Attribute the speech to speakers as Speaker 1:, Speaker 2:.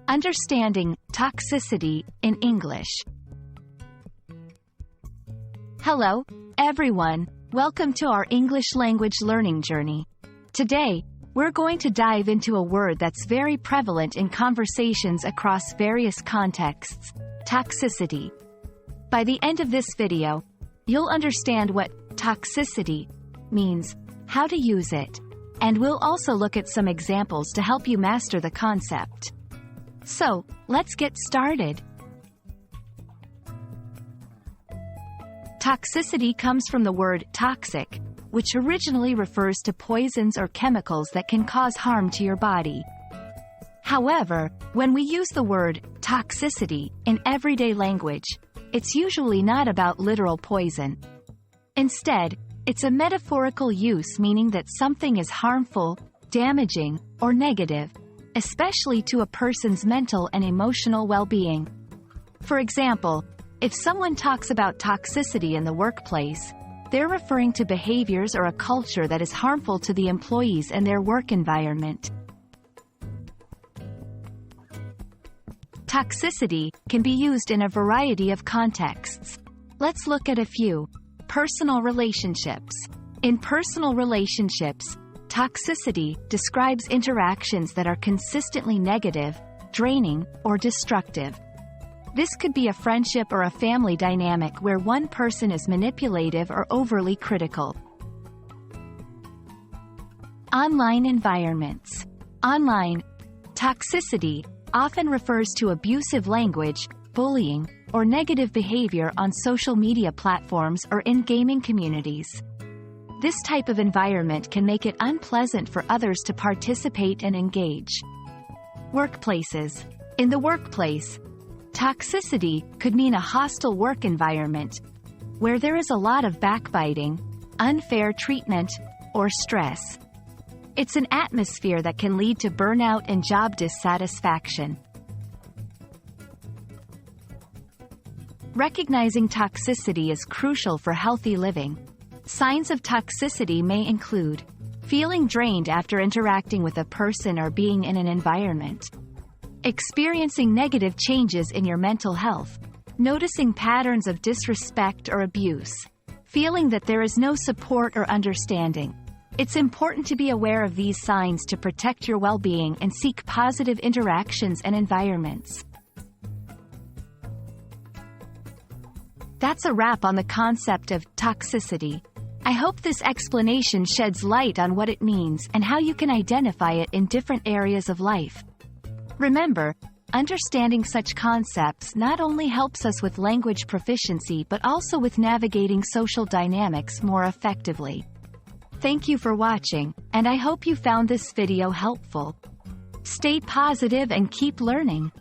Speaker 1: Understanding toxicity in English. Hello, everyone. Welcome to our English language learning journey. Today, we're going to dive into a word that's very prevalent in conversations across various contexts: toxicity. By the end of this video, you'll understand what toxicity means, how to use it, and we'll also look at some examples to help you master the concept. So, let's get started. Toxicity comes from the word toxic, which originally refers to poisons or chemicals that can cause harm to your body. However, when we use the word toxicity in everyday language, it's usually not about literal poison. Instead, it's a metaphorical use, meaning that something is harmful, damaging, or negative, especially to a person's mental and emotional well-being. For example, if someone talks about toxicity in the workplace, they're referring to behaviors or a culture that is harmful to the employees and their work environment. Toxicity can be used in a variety of contexts. Let's look at a few. Personal relationships. In personal relationships, toxicity describes interactions that are consistently negative, draining, or destructive. This could be a friendship or a family dynamic where one person is manipulative or overly critical. Online environments. Online toxicity often refers to abusive language, bullying, or negative behavior on social media platforms or in gaming communities. This type of environment can make it unpleasant for others to participate and engage. Workplaces. In the workplace, toxicity could mean a hostile work environment, where there is a lot of backbiting, unfair treatment, or stress. It's an atmosphere that can lead to burnout and job dissatisfaction. Recognizing toxicity is crucial for healthy living. Signs of toxicity may include feeling drained after interacting with a person or being in an environment, experiencing negative changes in your mental health, noticing patterns of disrespect or abuse, feeling that there is no support or understanding. It's important to be aware of these signs to protect your well-being and seek positive interactions and environments. That's a wrap on the concept of toxicity. I hope this explanation sheds light on what it means and how you can identify it in different areas of life. Remember, understanding such concepts not only helps us with language proficiency but also with navigating social dynamics more effectively. Thank you for watching, and I hope you found this video helpful. Stay positive and keep learning.